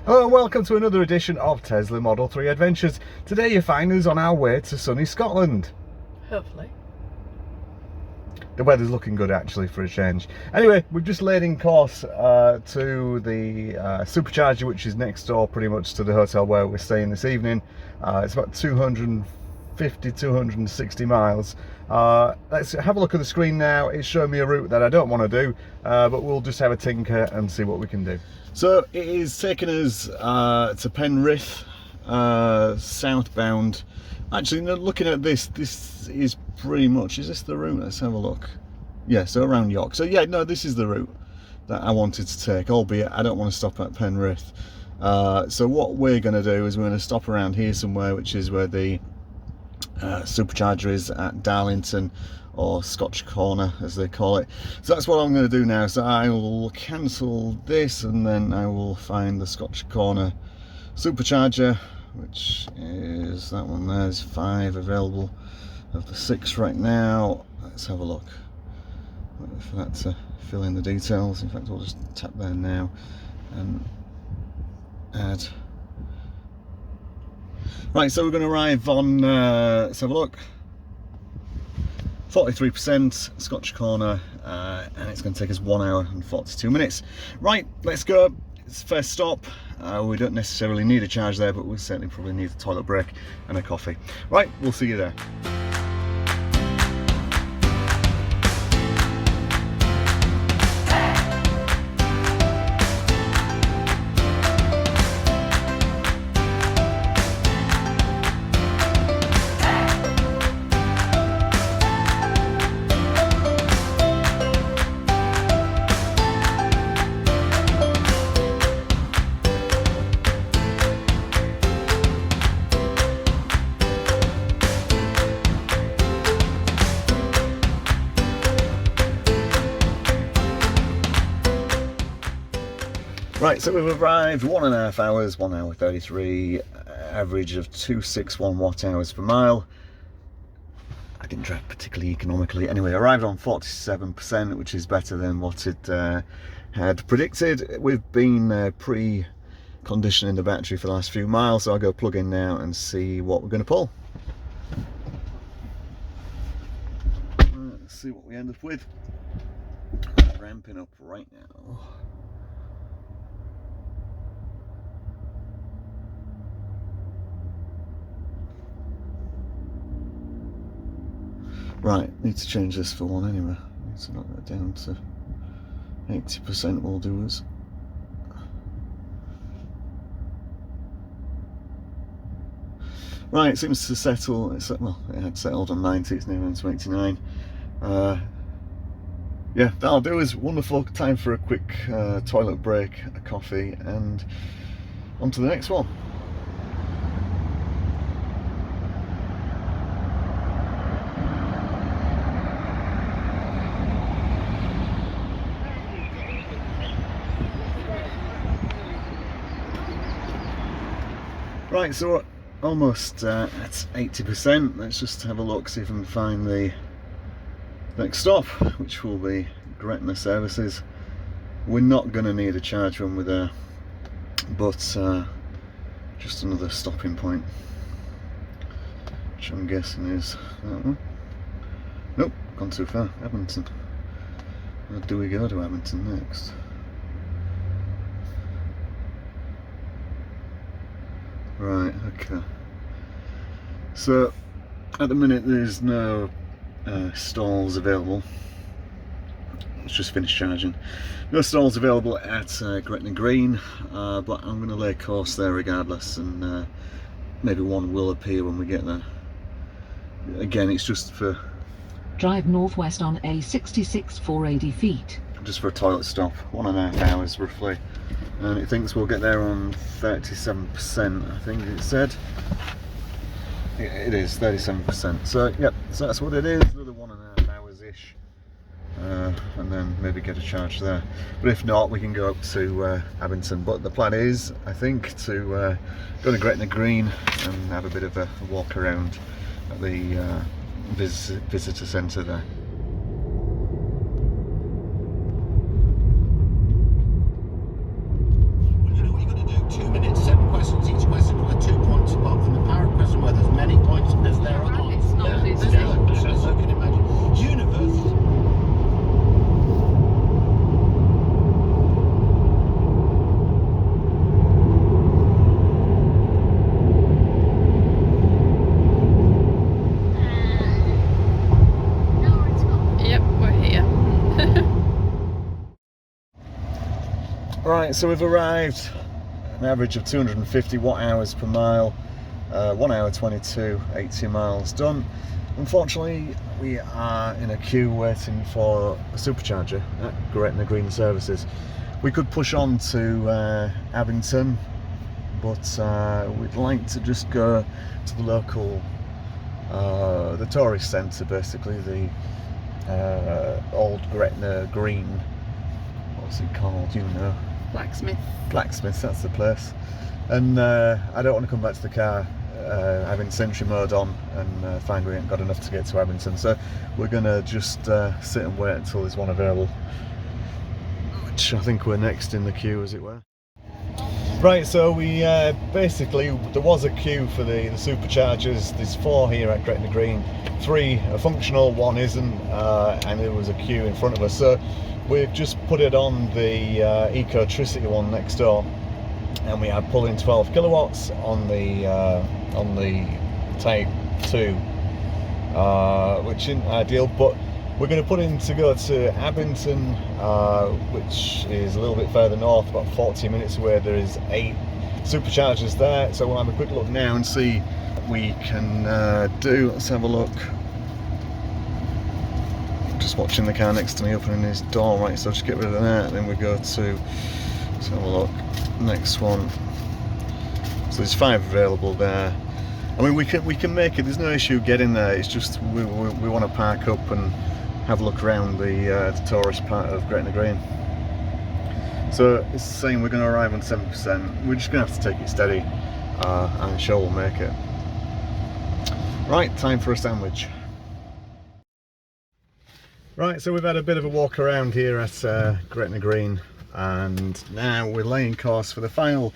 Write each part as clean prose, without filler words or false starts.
Hello and welcome to another edition of Tesla Model 3 Adventures. Today you find us on our way to sunny Scotland. Hopefully. The weather's looking good actually for a change. Anyway, we've just laid in course to the supercharger, which is next door pretty much to the hotel where we're staying this evening. It's about 260 miles. Let's have a look at the screen now. It's showing me a route that I don't want to do, but we'll just have a tinker and see what we can do. So it is taking us to Penrith, southbound. Actually, no, looking at this is pretty much, is this the route? Let's have a look. Yeah, so around York. So yeah, no, this is the route that I wanted to take, albeit I don't want to stop at Penrith. So what we're going to do is we're going to stop around here somewhere, which is where the supercharger is at Darlington, or Scotch Corner as they call it. So that's what I'm going to do now. So I will cancel this and then I will find the Scotch Corner supercharger, which is that one. There's 5 available of the 6 right now. Let's have a look. Wait for that to fill in the details. In fact, we'll just tap there now and add. Right, so we're going to arrive on, let's have a look, 43% Scotch Corner, and it's going to take us 1 hour and 42 minutes. Right, let's go. It's the first stop. We don't necessarily need a charge there, but we certainly probably need a toilet break and a coffee. Right, we'll see you there. Right, so we've arrived 1.5 hours, 1 hour 33, average of 261 watt hours per mile. I didn't drive particularly economically. Anyway, arrived on 47%, which is better than what it had predicted. We've been pre-conditioning the battery for the last few miles, so I'll go plug in now and see what we're going to pull. Let's see what we end up with. Ramping up right now. Right, need to change this for one anyway. Need to knock that down to 80% will do us. Right, it seems to settle. Well, it had settled on 90. It's now on 29. Yeah, that'll do us. Wonderful. Time for a quick toilet break, a coffee, and on to the next one. Right, so we're almost at 80%. Let's just have a look, see if we can find the next stop, which will be Gretna Services. We're not going to need a charge when we're there, but just another stopping point, which I'm guessing is that one. Nope, gone too far. Abington. Where do we go to Abington next? Right, okay. So at the minute there's no stalls available. It's just finished charging. No stalls available at Gretna Green, but I'm going to lay course there regardless, and maybe one will appear when we get there. Again, it's just for... Drive northwest on A66 for 80 feet. Just for a toilet stop, 1.5 hours roughly. And it thinks we'll get there on 37%, I think it said. It is 37%. So yep, so that's what it is. Another 1.5 hours ish, and then maybe get a charge there. But if not, we can go up to Abington. But the plan is, I think, to go to Gretna Green and have a bit of a walk around at the visitor centre there. You know what you're going to do? 2 minutes. Right, so we've arrived, an average of 250 watt hours per mile, 1 hour 22, 80 miles done. Unfortunately, we are in a queue waiting for a supercharger at Gretna Green Services. We could push on to Abington, but we'd like to just go to the local, the tourist centre, basically, the old Gretna Green, what's it called, you know? Blacksmith, that's the place. And I don't want to come back to the car having Sentry mode on and find we ain't got enough to get to Abington, so we're gonna just sit and wait until there's one available, which I think we're next in the queue, as it were. Right, so we basically, there was a queue for the superchargers. There's 4 here at Gretna Green, 3 are functional, 1 isn't, and there was a queue in front of us. So we've just put it on the Ecotricity one next door, and we are pulling 12 kilowatts on the Type 2, which isn't ideal, but we're going to put in to go to Abington, which is a little bit further north, about 40 minutes away. There is 8 superchargers there, so we'll have a quick look now and see what we can do. Let's have a look. Just watching the car next to me opening his door, right, so just get rid of that, then we go to, let's have a look, next one. So there's 5 available there. I mean, we can make it, there's no issue getting there, it's just we want to park up and have a look around the tourist part of Gretna Green. So it's saying we're going to arrive on 7%, we're just going to have to take it steady, and I'm sure we'll make it. Right, time for a sandwich. Right, so we've had a bit of a walk around here at Gretna Green, and now we're laying course for the final,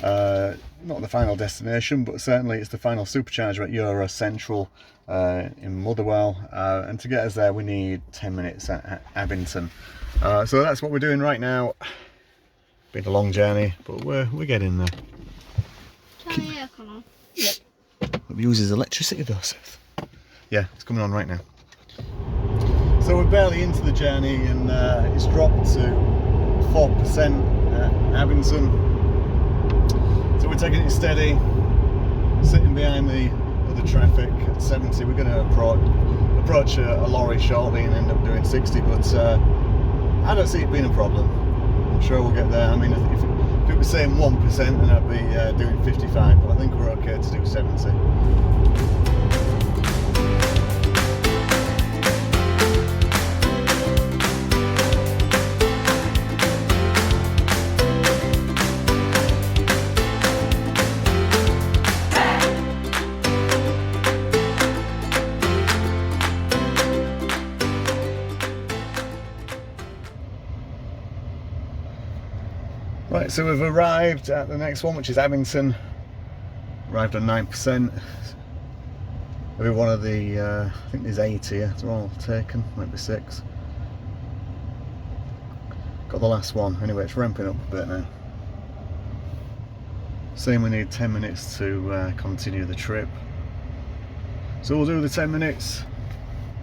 not the final destination, but certainly it's the final supercharger at Euro Central in Motherwell, and to get us there we need 10 minutes at Abington. So that's what we're doing right now. Been a long journey, but we're getting there. Turn the aircon on. Yep. It uses electricity though, Seth. Yeah, it's coming on right now. So we're barely into the journey, and it's dropped to 4% at Abington. So we're taking it steady, sitting behind the other traffic at 70. We're going to approach a lorry shortly and end up doing 60, but I don't see it being a problem. I'm sure we'll get there. I mean, if it was saying 1%, then I'd be doing 55, but I think we're okay to do 70. Right, so we've arrived at the next one, which is Abington. Arrived on 9%. Every one of the, I think there's 8 here, they're all taken, might be 6. Got the last one, anyway it's ramping up a bit now. Saying we need 10 minutes to continue the trip. So we'll do the 10 minutes,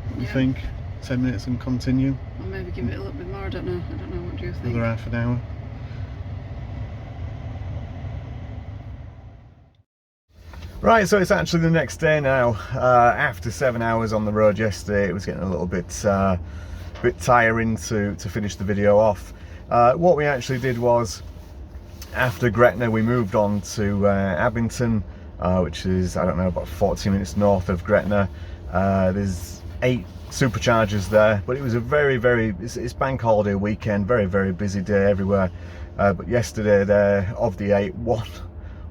what do you think? 10 minutes and continue? Or maybe give it a little bit more, I don't know, what do you think? Another half an hour. Right, so it's actually the next day now. After 7 hours on the road yesterday, it was getting a little bit tiring to finish the video off. What we actually did was, after Gretna, we moved on to Abington, which is, I don't know, about 40 minutes north of Gretna. There's 8 superchargers there, but it was a it's bank holiday weekend, very busy day everywhere. But yesterday, there, of the 8,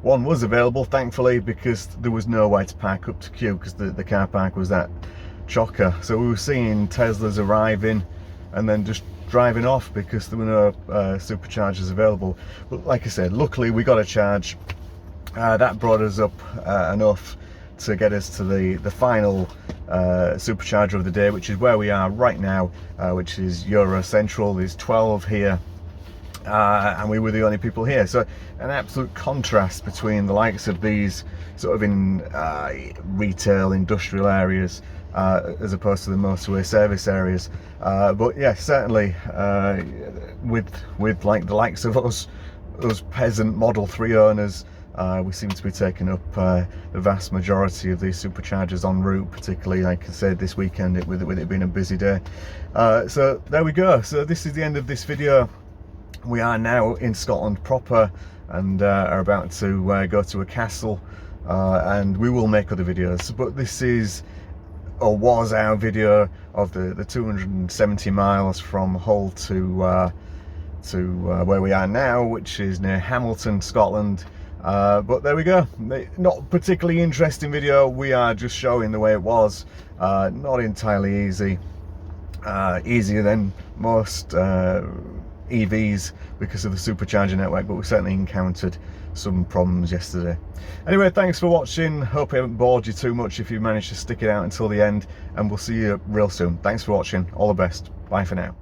one was available, thankfully, because there was nowhere to park up to queue because the car park was that chocker. So we were seeing Teslas arriving and then just driving off because there were no superchargers available. But like I said, luckily we got a charge. That brought us up enough to get us to the final supercharger of the day, which is where we are right now, which is Euro Central. There's 12 here. And we were the only people here, so an absolute contrast between the likes of these sort of in retail, industrial areas, as opposed to the motorway service areas. But yeah, certainly with like the likes of us peasant Model 3 owners, we seem to be taking up the vast majority of these superchargers en route, particularly like I said this weekend with it being a busy day. So there we go. So this is the end of this video. We are now in Scotland proper and are about to go to a castle, and we will make other videos, but this is or was our video of the 270 miles from Hull to where we are now, which is near Hamilton, Scotland. But there we go. Not particularly interesting video. We are just showing the way it was. Not entirely easy. Easier than most EVs because of the supercharger network, but we certainly encountered some problems yesterday. Anyway, thanks for watching. Hope I haven't bored you too much if you managed to stick it out until the end, and we'll see you real soon. Thanks for watching. All the best. Bye for now.